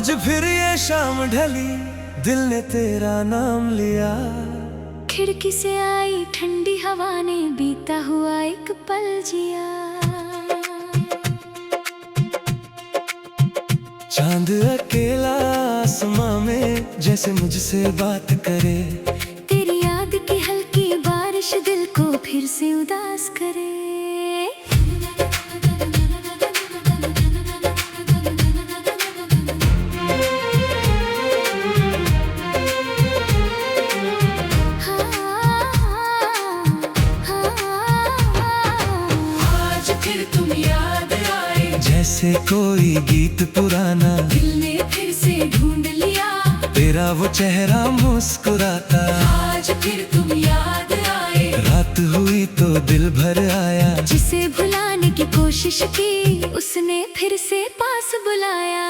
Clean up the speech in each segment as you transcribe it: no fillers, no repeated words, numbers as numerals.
आज फिर ये शाम ढली, दिल ने तेरा नाम लिया। खिड़की से आई ठंडी हवा ने बीता हुआ एक पल जिया। चांद अकेला आसमां में जैसे मुझसे बात करे। तेरी याद की हल्की बारिश दिल को फिर से उदास करे। जैसे कोई गीत पुराना दिल ने फिर से ढूंढ लिया। तेरा वो चेहरा मुस्कुराता। आज फिर तुम याद आए। रात हुई तो दिल भर आया। जिसे भुलाने की कोशिश की उसने फिर से पास बुलाया।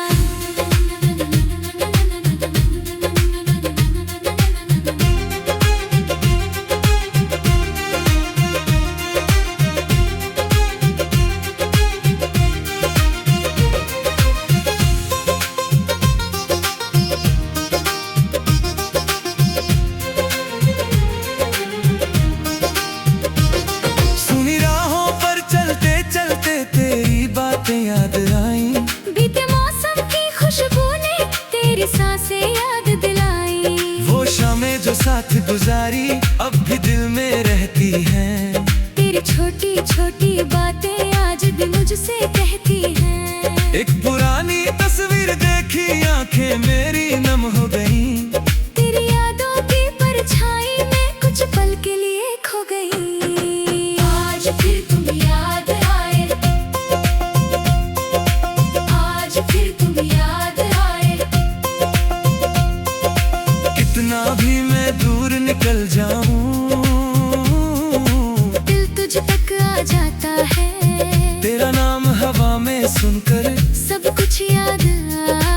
याद आई बीते मौसम की खुशबू ने तेरी सांसें याद दिलाई। वो शामें जो साथ गुजारी अब भी दिल में रहती हैं। तेरी छोटी छोटी बातें आज भी मुझसे कहती हैं। एक पुरानी तस्वीर देखी आंखें मेरी नम हो गई। तेरी यादों की परछाई में कुछ पल के लिए खो गई। आज फिर तुम याद आए। कितना भी मैं दूर निकल जाऊं दिल तुझ तक आ जाता है। तेरा नाम हवा में सुनकर सब कुछ याद आ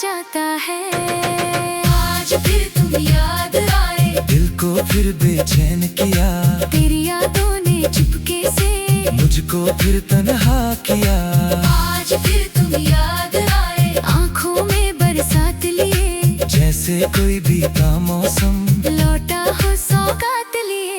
जाता है। आज फिर तुम याद आए। दिल को फिर बेचैन किया। तेरी यादों ने चुपके से मुझको फिर तन्हा किया। आज फिर तुम याद आए। आँखों में बरसात लिए जैसे कोई बीता मौसम लौटा हो सौगात लिए।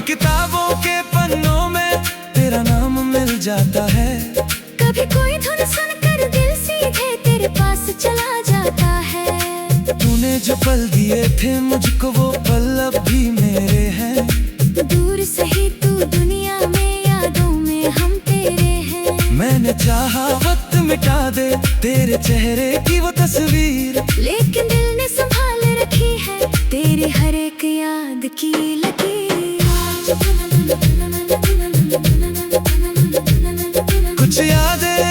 किताबों के पन्नों में तेरा नाम मिल जाता है। कभी कोई धुन सुनकर दिल सीधे तेरे पास चला जाता है। तूने जो पल दिए थे मुझको वो पल अब भी मेरे हैं। दूर सही तू दुनिया में यादों में हम तेरे हैं। मैंने चाहा वक्त मिटा दे तेरे चेहरे की वो तस्वीर। लेकिन दिल ने संभाल रखी है तेरी हर एक याद की लकीर। कुछ यादें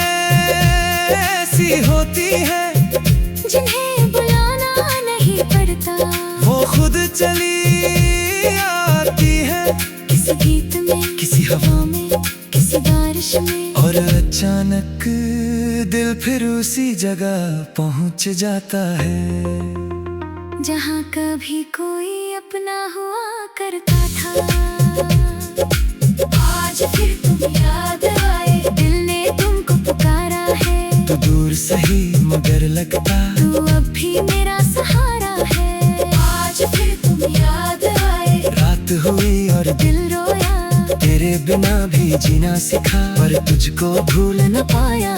ऐसी होती हैं जिन्हें बुलाना नहीं पड़ता। वो खुद चली आती है। किसी गीत में किसी हवा में किसी बारिश में। और अचानक दिल फिर उसी जगह पहुंच जाता है जहाँ कभी कोई अपना हुआ करता था। आज फिर तुम याद आए। दिल ने तुमको पुकारा है। तू दूर सही मगर लगता तू अब भी मेरा सहारा है। आज फिर तुम याद आए। रात हुई और दिल रोया। तेरे बिना भी जीना सीखा पर तुझको भूल न पाया।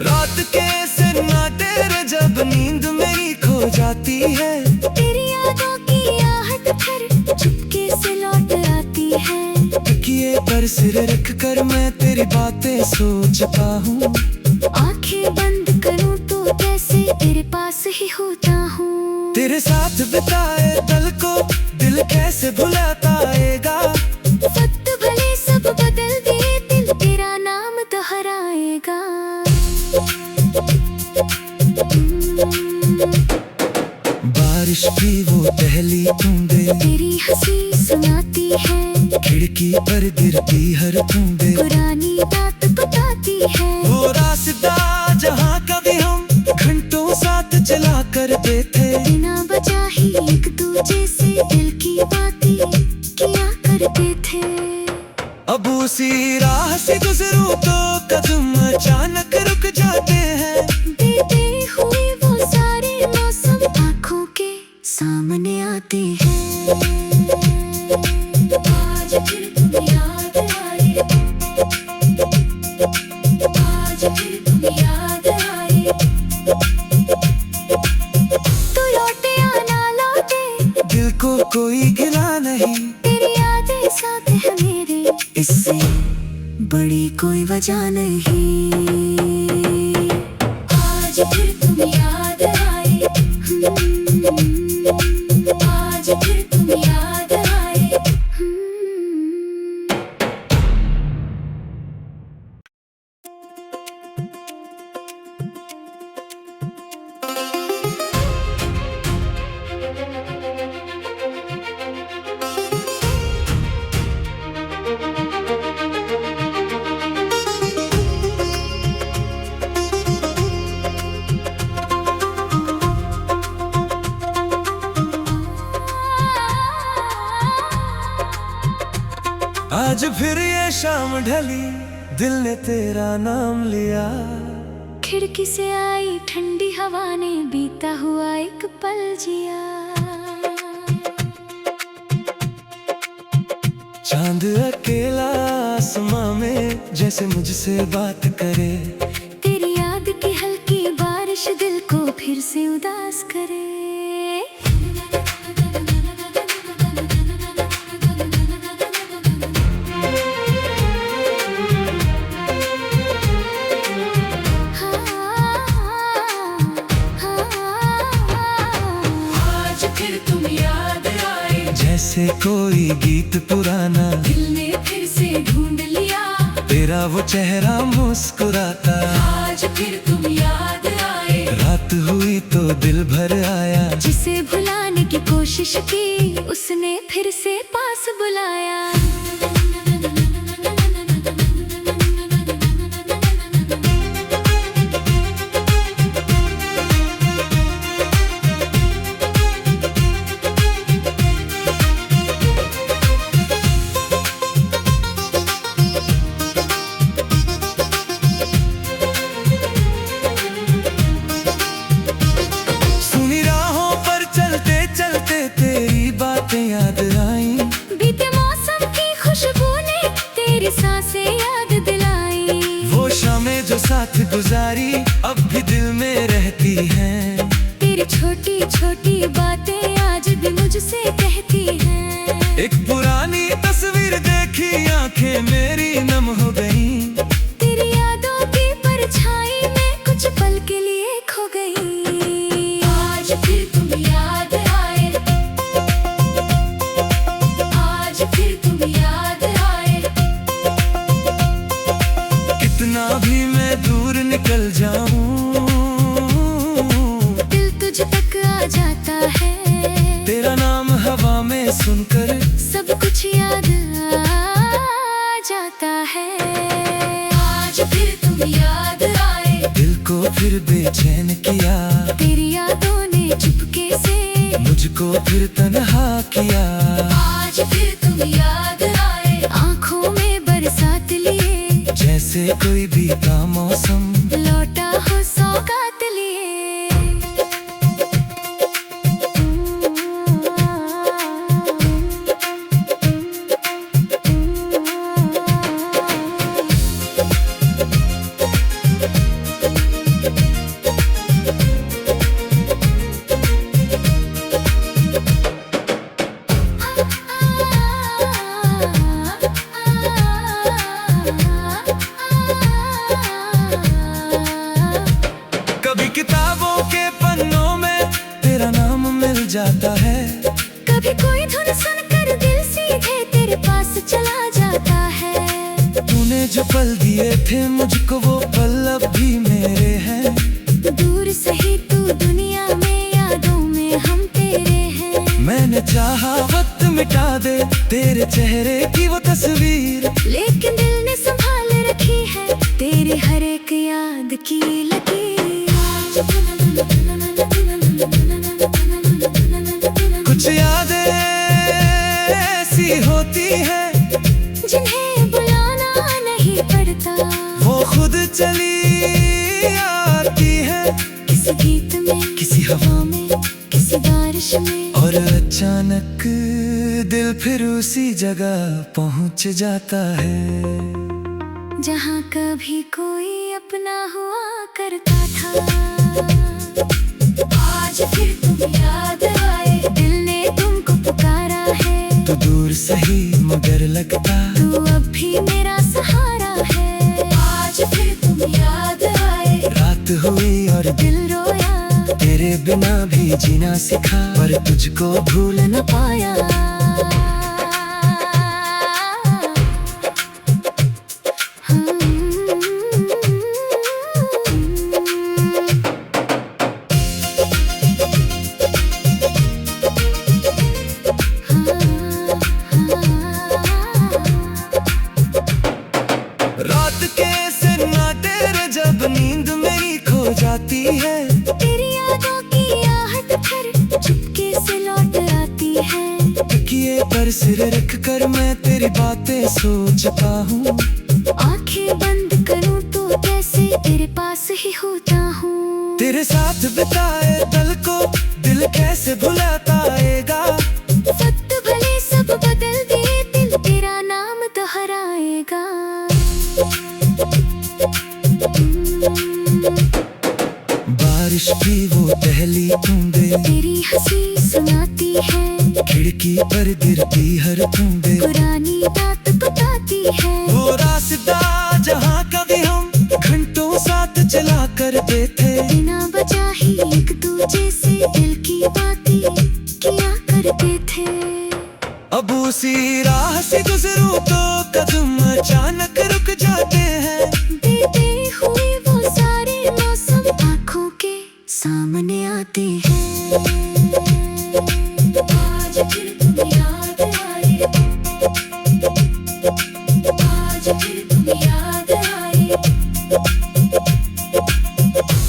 रात के सन्नाटे जब नींद मेरी खो जाती है। तेरी यादों की आहट फिर चुपके से लौट आती है। तकिए पर सिर रख कर मैं तेरी तेरी बातें सोचता हूँ। आंखें बंद करूं तो कैसे तेरे पास ही होता हूँ। तेरे साथ बिताए पल को दिल कैसे भुलाताएगा। वक्त भले सब बदल दे, दिल तेरा नाम दोहराएगा। बारिश की वो पहली बूंदें तेरी हंसी सुनाती है, खिड़की पर गिरती हर बूंदें पुरानी बात बताती है। वो रास्ता जहाँ कभी हम घंटों साथ चला करते थे। बिना वजह ही एक दूजे से दिल की बातें किया करते थे। अब उसी राह से गुजरूं तो कदम अचानक रुक जाते हैं। बीते हुए वो सारे मौसम आँखों के सामने आते हैं। आज फिर तुम याद आए, आज फिर तुम याद आए। तू लौटे या ना लौटे, दिल को कोई गिला नहीं, तेरी यादें साथ है मेरे, इससे बड़ी कोई वजह नहीं। आज फिर तुम याद आए, आज फिर तुम याद आए। आज फिर ये शाम ढली, दिल ने तेरा नाम लिया। खिड़की से आई ठंडी हवा ने बीता हुआ एक पल जिया। चांद अकेला आसमां में जैसे मुझसे बात करे। तेरी याद की हल्की बारिश दिल को फिर से उदास करे। आज फिर तुम याद आए, जैसे कोई गीत पुराना दिल ने फिर से ढूंढ लिया। तेरा वो चेहरा मुस्कुराता। आज फिर तुम याद आए, रात हुई तो दिल भर आया। जिसे भुलाने की कोशिश की उसने फिर से पास बुलाया। सुनी राहों पर चलते चलते तेरी बातें याद आई। बीते मौसम की खुशबू ने तेरी सांसें याद दिलाई। वो शामें जो साथ गुजारी अब भी दिल में रहती हैं। तेरी छोटी छोटी बातें आज भी मुझसे कहती हैं। एक पुरानी तस्वीर देखी आंखें मेरी नम हो गई। तेरी यादों की परछाई में कुछ पल के लिए खो गई। आज फिर तुम याद आए, आज फिर तुम याद आए। कितना भी मैं दूर निकल जाऊं, दिल तुझ तक आ जाता है। तेरा नाम हवा में सुनकर सब कुछ याद आ जाता है। आज फिर तुम याद आए, दिल को फिर बेचैन किया। तेरी यादों ने चुपके से मुझको फिर तन्हा किया। आज फिर तुम याद आए, आंखों में बरसात लिए। जैसे कोई बीता मौसम लौटा हो सौगात लिए। कभी किताबों के पन्नों में तेरा नाम मिल जाता है। कभी कोई धुन सुनकर दिल सीधे तेरे पास चला जाता है। तूने जो पल दिए थे मुझको वो पल अब भी मेरे हैं। दूर सही तू दुनिया में, यादों में हम तेरे हैं। मैंने चाहा वक्त मिटा दे तेरे चेहरे की वो तस्वीर, लेकिन दिल ने संभाल रखी है तेरी हर एक याद की लकीर। कुछ यादें ऐसी होती हैं जिन्हें बुलाना नहीं पड़ता, वो खुद चली आती है। किसी गीत में, किसी हवा में, किसी बारिश में, और अचानक दिल फिर उसी जगह पहुंच जाता है जहाँ कभी कोई अपना हुआ करता था। आज फिर तुम याद आए, दिल ने तुमको पुकारा है। तो दूर सही मगर लगता तू अब भी मेरा सहारा है। आज फिर तुम याद आए, रात हुई और दिल रोया, तेरे बिना भी जीना सीखा, पर तुझको भूल न पाया। रात के सन्नाटे जब नींद मेरी खो जाती है, तेरी यादों की आहट फिर चुपके से लौट आती है। तकिए पर सिर रख कर मैं तेरी बातें सोचता हूँ। आंखें बंद करूं तो कैसे तेरे पास ही होता हूँ। तेरे साथ बिताए पल को दिल कैसे भुला पाएगा। वक्त भले सब बदल दे, दिल तेरा नाम दोहराएगा। बारिश भी वो पहली बूंदें तेरी हंसी सुनाती है, खिड़की पर गिरती हर बूंदें पुरानी बात बताती है। वो रास्ता जहाँ कभी हम घंटों साथ चला करते थे, बिना वजह ही एक दूजे से दिल की बातें किया करते थे। अब उसी राह से गुजरूं तो कदम अचानक रुक जाते हैं। बीते हुए वो सारे मौसम आँखों के सामने आते हैं। आज फिर तुम याद आए, आज फिर तुम याद आए।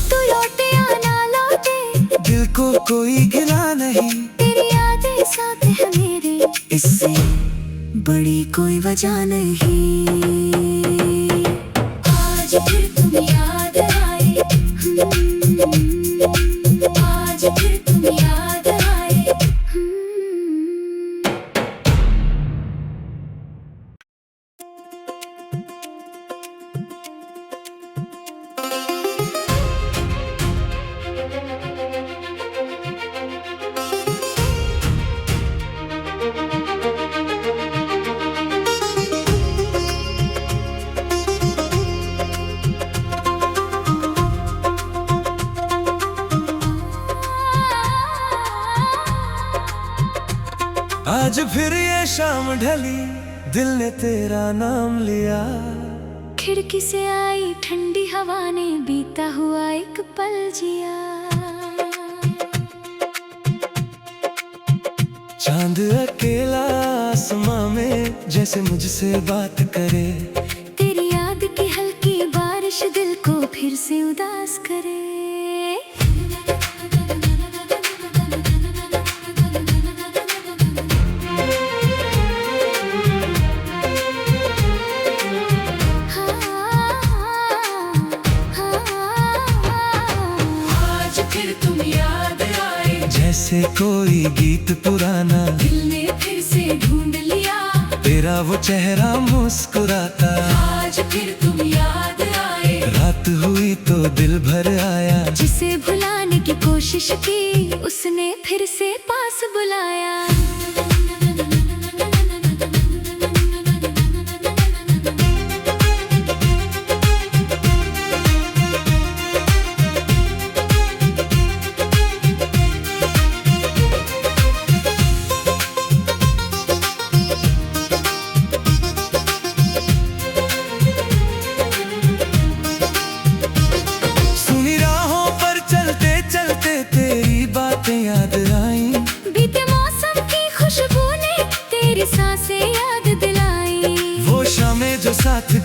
तू लौटे या ना लौटे, दिल को कोई गिला नहीं, तेरी यादें साथ है मेरे, इससे बड़ी कोई वजह नहीं। आज फिर तुम याद आए, आज फिर तुम याद आए। आज फिर ये शाम ढली, दिल ने तेरा नाम लिया। खिड़की से आई ठंडी हवा ने बीता हुआ एक पल जिया। चांद अकेला आसमां में जैसे मुझसे बात करे। तेरी याद की हल्की बारिश दिल को फिर से उदास करे। जैसे कोई गीत पुराना दिल ने फिर से ढूंढ लिया, तेरा वो चेहरा मुस्कुराता। आज फिर तुम याद आए, रात हुई तो दिल भर आया। जिसे भुलाने की कोशिश की उसने फिर से पास बुलाया।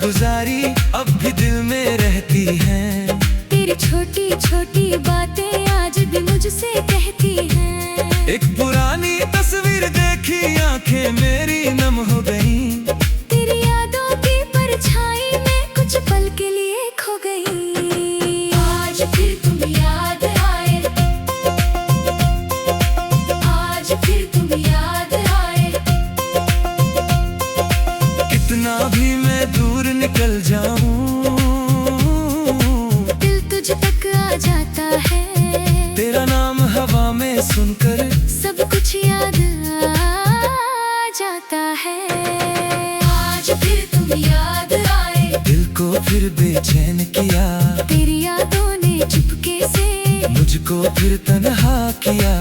गुजारी अब भी दिल में रहती हैं। तेरी छोटी छोटी बातें आज भी मुझसे कहती हैं। एक पुरानी तस्वीर देखी आंखें मेरी नम हो गई। तेरी यादों की परछाई में कुछ पल के लिए खो गई। आज फिर तुम याद आए, आज फिर तुम याद आए। कितना भी मैं दूर निकल जाऊं, दिल तुझ तक आ जाता है। तेरा नाम हवा में सुनकर सब कुछ याद आ जाता है। आज फिर तुम याद आए, दिल को फिर बेचैन किया। तेरी यादों ने चुपके से मुझको फिर तन्हा किया।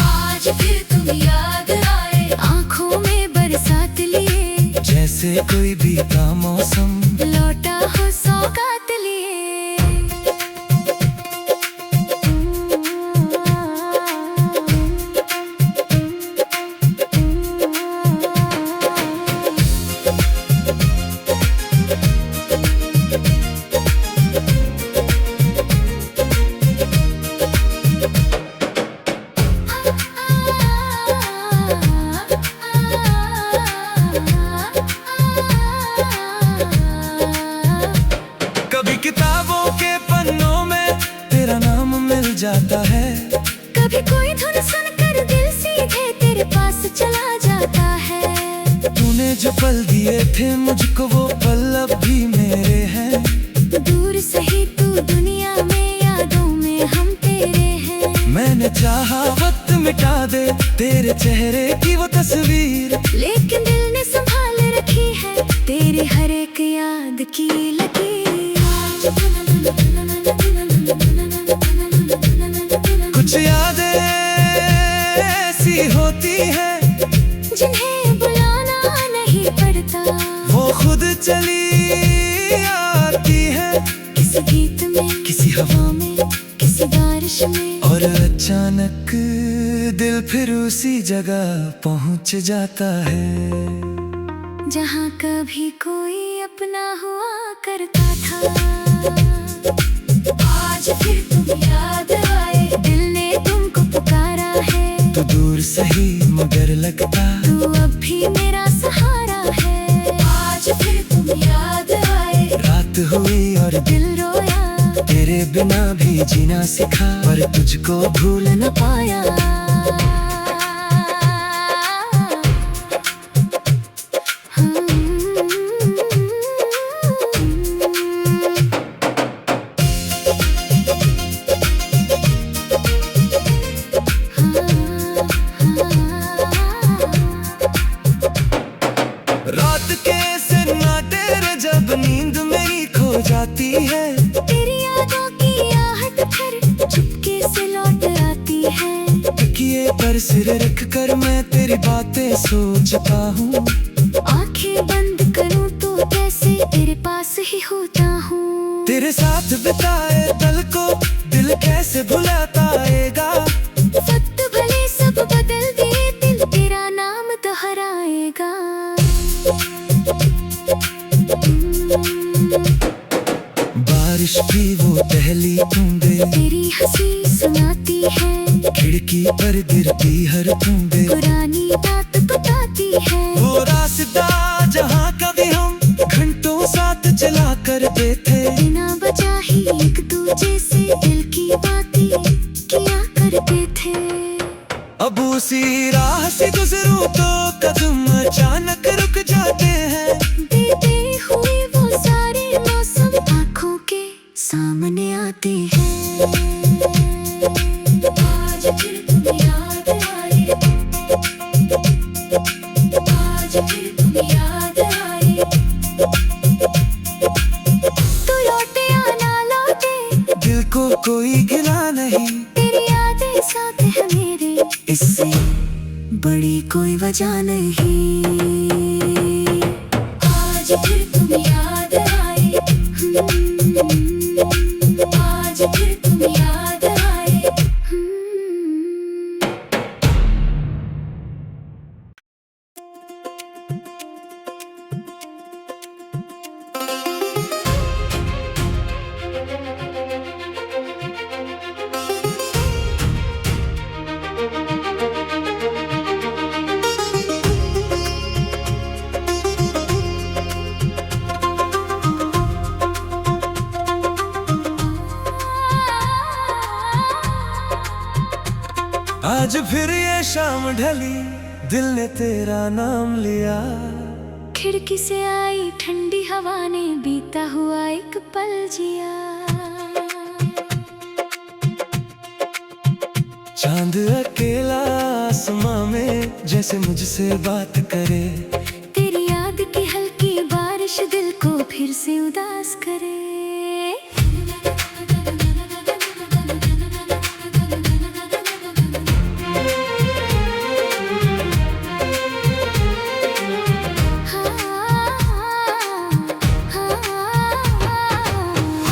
आज फिर तुम याद आए, आंखों में बरसात लिए, जैसे कोई बीता मौसम लौटा हो सौगात लिए। कभी किताबों के पन्नों में तेरा नाम मिल जाता है। कभी कोई धुन सुनकर दिल सीधे तेरे पास चला जाता है। तूने जो पल दिए थे मुझको वो पल अब भी मेरे हैं। दूर सही तू दुनिया में, यादों में हम तेरे हैं। मैंने चाहा वक्त मिटा दे तेरे चेहरे की वो तस्वीर, लेकिन दिल ने संभाल रखी है तेरी हर एक याद की लकीर। कुछ यादें ऐसी होती हैं जिन्हें बुलाना नहीं पड़ता, वो खुद चली आती है। किसी गीत में, किसी हवा में, किसी बारिश में। और अचानक दिल फिर उसी जगह पहुंच जाता है जहाँ कभी कोई अपना हुआ करता था। आज फिर तुम याद आए, दिल ने तुमको पुकारा है। तो दूर सही मगर लगता तू अब भी मेरा सहारा है। आज फिर तुम याद आए, रात हुई और दिल रोया, तेरे बिना भी जीना सीखा, पर तुझको भूल न पाया। रात के सन्नाटे जब नींद मेरी खो जाती है, तेरी यादों की आहट फिर चुपके से लौट आती है। तकिए पर सिर रख कर मैं तेरी बातें सोचता हूँ। आंखें बंद करूं तो कैसे तेरे पास ही होता हूँ। तेरे साथ बिताए पल को दिल कैसे भुलाताएगा। वक्त भले सब बदल दे, दिल तेरा नाम दोहराएगा। बारिश भी वो पहली बूंदे तेरी हंसी सुनाती है, खिड़की पर गिरती हर बूंदे पुरानी बात बताती है। वो रास्ता जहाँ कभी हम घंटों साथ चला करते थे, बिना वजह ही एक दूजे से दिल की बातें किया करते थे। अब उसी राह से गुजरूं तो कदम अचानक रुक जाते हैं। बीते हुए वो सारे मौसम आँखों के सामने आते हैं। आज फिर तुम याद आए, आज फिर तुम याद आए। तू लौटे या ना लौटे, दिल को कोई गिला नहीं, तेरी यादें साथ है मेरे, इससे बड़ी कोई वजह नहीं। आज फिर तुम याद आए, आज फिर तुम याद आए। आज फिर ये शाम ढली, दिल ने तेरा नाम लिया। खिड़की से आई ठंडी हवा ने बीता हुआ एक पल जिया। चांद अकेला आसमां में जैसे मुझसे बात करे। तेरी याद की हल्की बारिश दिल को फिर से उदास करे।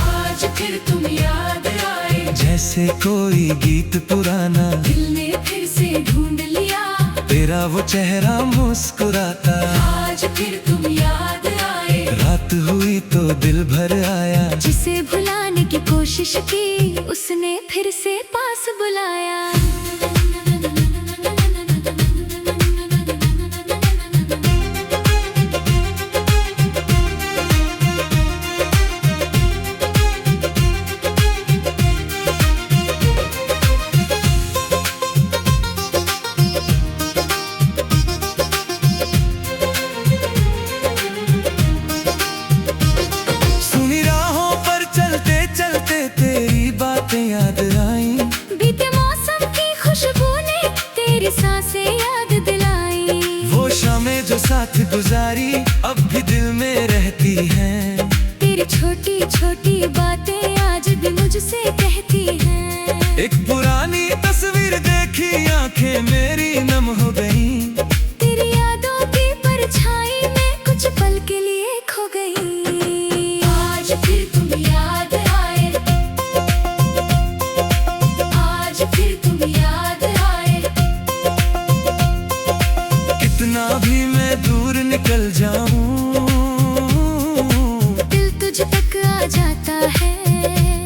आज फिर तुम याद आए, जैसे कोई गीत पुराना दिल ने फिर से ढूंढ लिया। तेरा वो चेहरा मुस्कुराता। आज फिर तुम याद आए, रात हुई तो दिल भर आया। जिसे भुलाने की कोशिश की उसने फिर से पास बुलाया। याद आई, बीते मौसम की खुशबू ने तेरी सांसें याद दिलाई। वो शामें जो साथ गुजारी अब भी दिल में रहती हैं। तेरी छोटी छोटी बातें आज भी मुझसे कहती हैं। एक पुरानी तस्वीर देखी आंखें मेरी नम हो गई। तेरी यादों की परछाई में कुछ पल के लिए खो गई। आज फिर तुम याद आए, फिर तुम याद आए। कितना भी मैं दूर निकल जाऊं, दिल तुझ तक आ जाता है।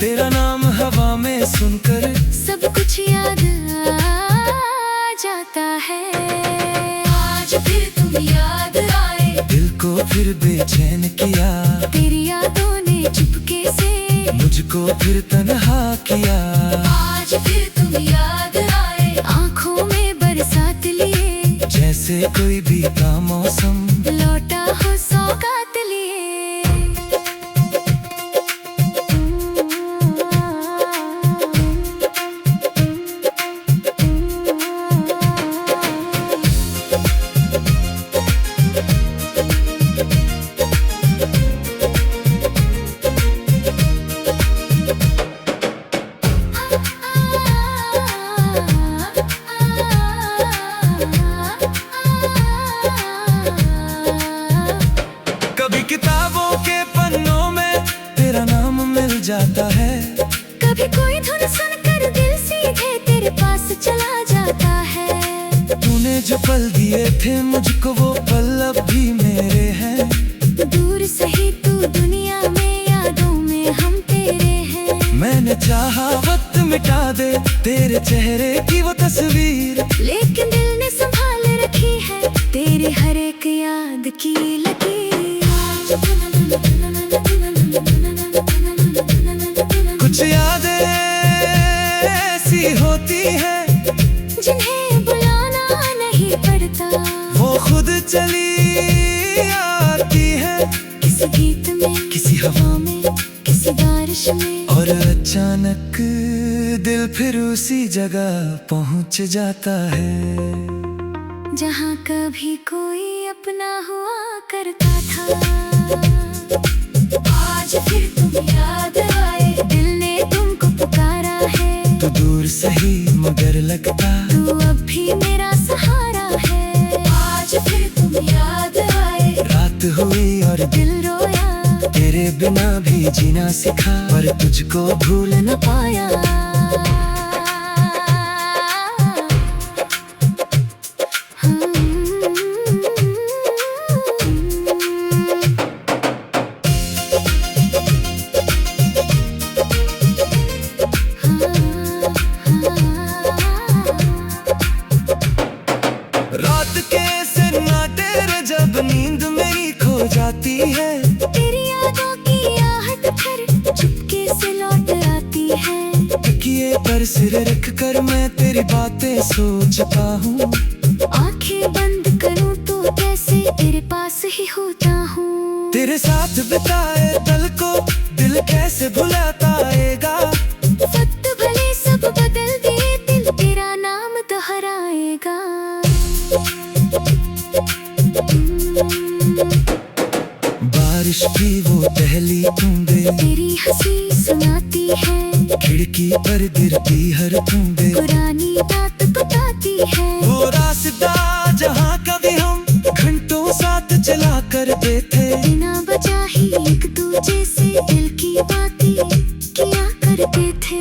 तेरा नाम हवा में सुनकर सब कुछ याद आ जाता है। आज फिर तुम याद आए, दिल को फिर बेचैन किया। तेरी यादों ने चुपके से मुझको फिर तन्हा किया। आज फिर तुम याद आए, आंखों में बरसात लिए। जैसे कोई बीता मौसम लौटा हो सौगात लिए। किताबों के पन्नों में तेरा नाम मिल जाता है। कभी कोई धुन सुनकर दिल सीधे तेरे पास चला जाता है। तूने जो पल दिए थे मुझको वो पल अब भी मेरे हैं। दूर सही तू दुनिया में, यादों में हम तेरे हैं। मैंने चाहा वक्त मिटा दे तेरे चेहरे की वो तस्वीर, लेकिन दिल ने संभाल रखी है तेरी हर एक याद की लकीर। कुछ यादें ऐसी होती हैं जिन्हें बुलाना नहीं पड़ता। वो खुद चली आती है, किसी गीत में, किसी हवा में, किसी बारिश में। और अचानक दिल फिर उसी जगह पहुंच जाता है जहाँ कभी कोई अपना हुआ करता था। आज फिर तुम याद आए, दिल ने तुमको पुकारा है। तू दूर सही मगर लगता तू अब भी मेरा सहारा है। आज फिर तुम याद आए, रात हुई और दिल रोया। तेरे बिना भी जीना सीखा, पर तुझको भूल न पाया। रात के सन्नाटे जब नींद मेरी खो जाती है। तेरी यादों की आहट फिर चुपके से लौट आती है। तकिए तकिए पर सिर रख कर मैं तेरी बातें सोचता हूँ। आंखें बंद करूं तो कैसे तेरे पास ही होता हूँ। तेरे साथ बिताए पल को दिल कैसे भुलाताएगा। वक्त भले सब बदल दे दिल तेरा नाम दोहराएगा। बारिश की वो पहली बूंदें तेरी हंसी सुनाती है। खिड़की पर गिरती हर बूंदें पुरानी बात बताती है। वो रास्ता जहाँ कभी हम घंटों साथ चला करते थे। बिना वजह ही एक दूजे से दिल की बातें किया करते थे।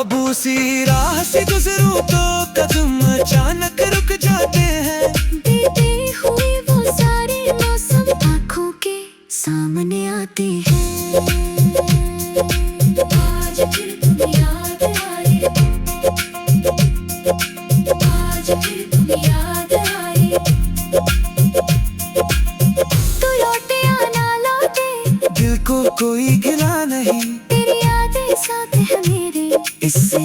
अब उसी राह से गुजरूं तो कदम अचानक रुक जाते हैं। बीते हुए वो सारे मौसम आँखों के सामने आते हैं। आज फिर तुम याद आए। आज फिर तुम याद आए। तू लौटे या ना लौटे दिल को कोई गिला नहीं। तेरी यादें साथ है मेरे, इससे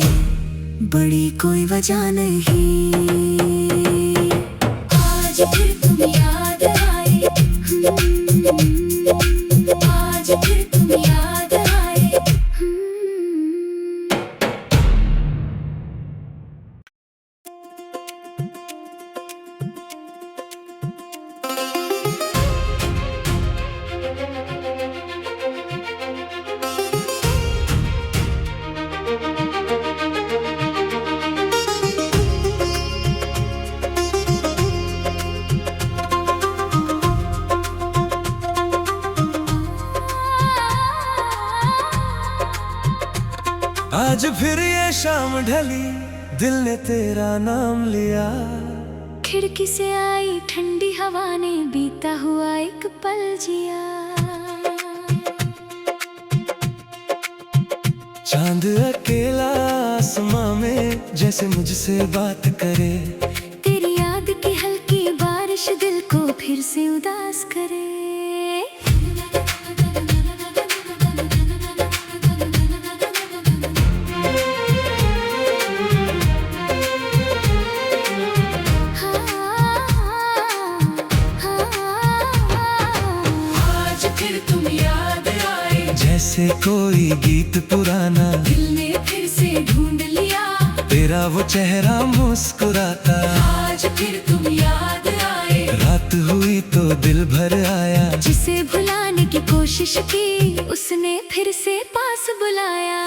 बड़ी कोई वजह नहीं। आज फिर तुम याद आए। आज फिर तुम याद आए। आज फिर ये शाम ढली दिल ने तेरा नाम लिया। खिड़की से आई ठंडी हवा ने बीता हुआ एक पल जिया। चांद अकेला आसमां में जैसे मुझसे बात करे। तेरी याद की हल्की बारिश दिल को फिर से उदास करे। जैसे कोई गीत पुराना दिल ने फिर से ढूंढ लिया। तेरा वो चेहरा मुस्कुराता। आज फिर तुम याद आए। रात हुई तो दिल भर आया। जिसे भुलाने की कोशिश की उसने फिर से पास बुलाया।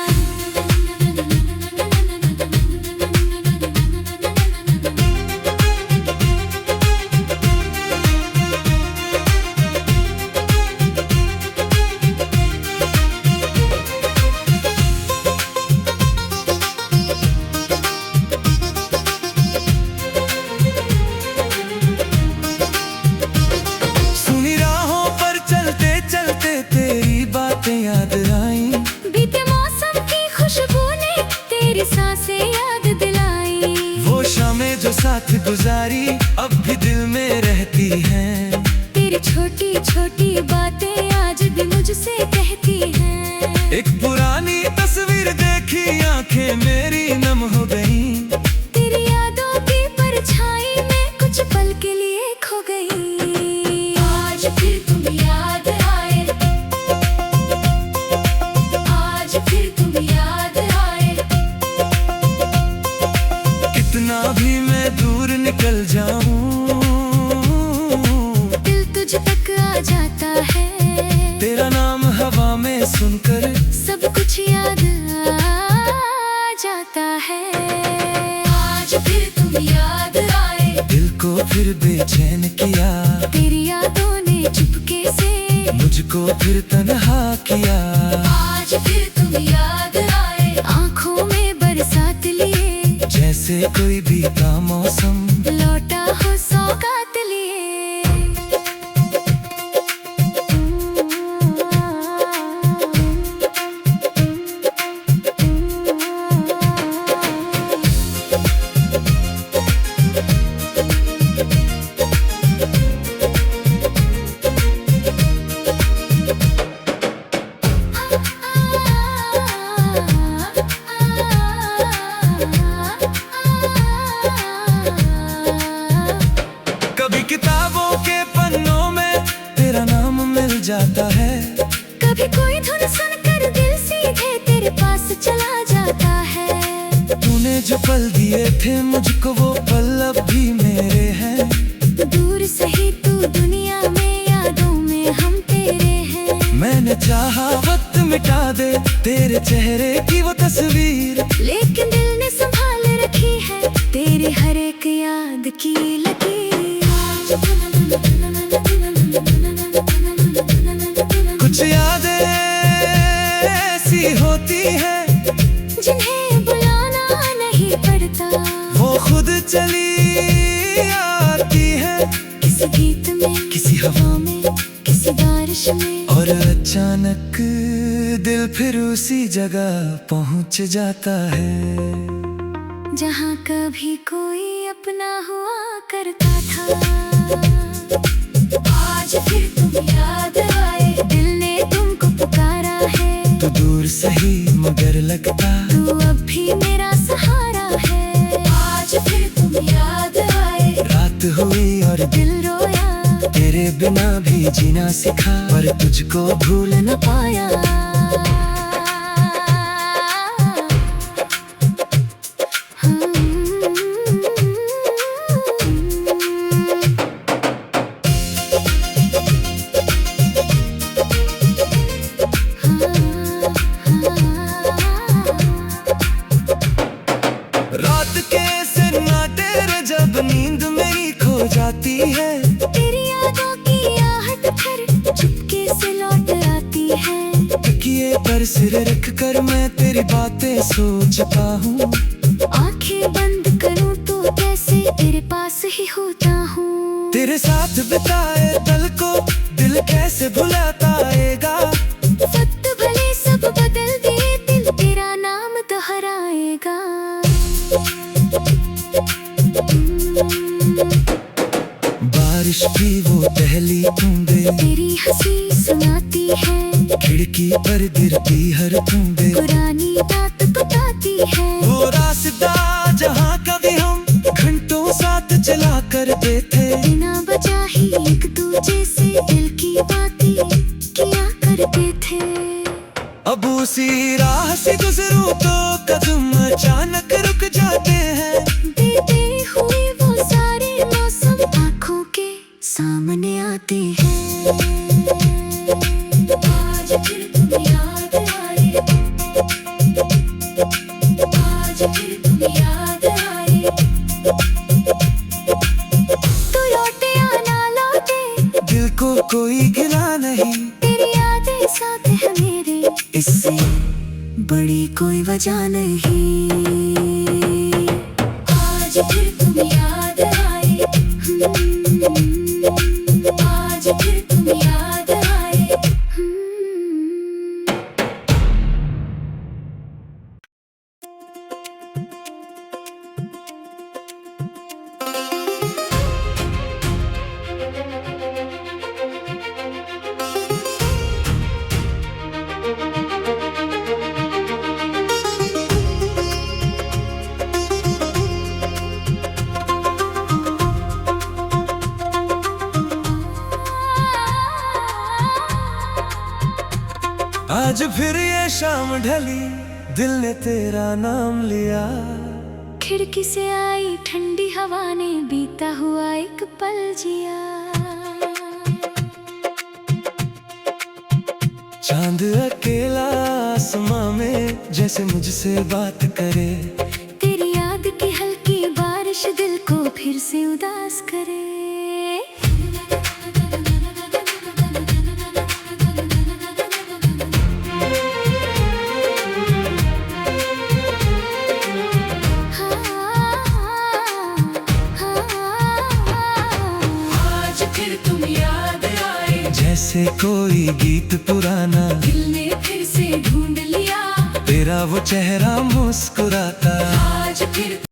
याद आई बीते मौसम की खुशबू ने तेरी सांसें याद दिलाई। वो शामें जो साथ गुजारी अब भी दिल में रहती हैं। तेरी छोटी छोटी बातें आज भी मुझसे कहती हैं। एक पुरानी तस्वीर देखी आंखें मेरी नम हो गई। तेरी यादों की परछाई में कुछ पल के लिए खो गई। आज फिर तुम याद आए। आज फिर तुम याद आए। कितना भी मैं दूर निकल जाऊं दिल तुझ तक आ जाता है। तेरा नाम हवा में सुनकर सब कुछ याद आ जाता है। आज फिर तुम याद आए। दिल को फिर बेचैन किया। तेरी यादों ने चुपके से मुझको फिर तन्हा किया। आज फिर तुम याद आए। आँखों में बरसात लिए जैसे कोई बीता मौसम लौटा हो सौगात लिए। जो पल दिए थे मुझको वो पल अब भी मेरे हैं। दूर सही तू दुनिया में, यादों में हम तेरे हैं। मैंने चाहा वक्त मिटा दे तेरे चेहरे की वो तस्वीर, लेकिन दिल ने संभाल रखी है तेरी हर एक याद की लकीर। कुछ यादें ऐसी होती हैं जिन्हें बुलाना नहीं पड़ता, वो खुद चली आती है। किसी गीत में, किसी हवा में, किसी बारिश में, और अचानक दिल फिर उसी जगह पहुंच जाता है जहाँ कभी कोई अपना हुआ करता था। आज फिर तुम याद आए, दिल ने तुमको पुकारा है। तो दूर सही मगर लगता तू अब भी मेरा सहारा है। आज फिर तुम याद आए, रात हुई और दिल रोया, तेरे बिना भी जीना सीखा, पर तुझको भूल न पाया। रात के सन्नाटे रे जब नींद मेरी खो जाती है, तेरी यादों की आहट फिर चुपके से लौट आती है। तकिए पर सिर रख कर मैं तेरी बातें सोचता हूँ। आंखें बंद करूं तो कैसे तेरे पास ही होता हूँ। तेरे साथ बिताए पल को दिल कैसे भुलाताएगा। वक्त भले सब बदल दे, दिल तेरा नाम दोहराएगा। बारिश भी वो पहली बूंदे तेरी हंसी सुनाती है, खिड़की पर गिरती हर बूंदे पुरानी बात बताती है। वो रास्ता जहाँ कभी हम घंटों साथ चला करते थे, बिना वजह ही एक दूजे से दिल की बातें किया करते थे। अब उसी राह से गुजरूं तो कदम अचानक रुक जाते हैं। बीते हुए वो सारे मौसम आँखों के सामने आते हैं। आज फिर तुम याद आए, आज फिर तुम याद आए। तू लौटे या ना लौटे, दिल को कोई गिला नहीं, तेरी यादें साथ है मेरे, इससे बड़ी कोई वजह नहीं। आज फिर तुम याद आए, आज फिर तुम याद आए। आज फिर ये शाम ढली, दिल ने तेरा नाम लिया। खिड़की से आई ठंडी हवा ने बीता हुआ एक पल जिया। चांद अकेला आसमां में जैसे मुझसे बात करे। तेरी याद की हल्की बारिश दिल को फिर से उदास करे। जैसे कोई गीत पुराना दिल ने फिर से ढूंढ लिया, तेरा वो चेहरा मुस्कुराता। आज फिर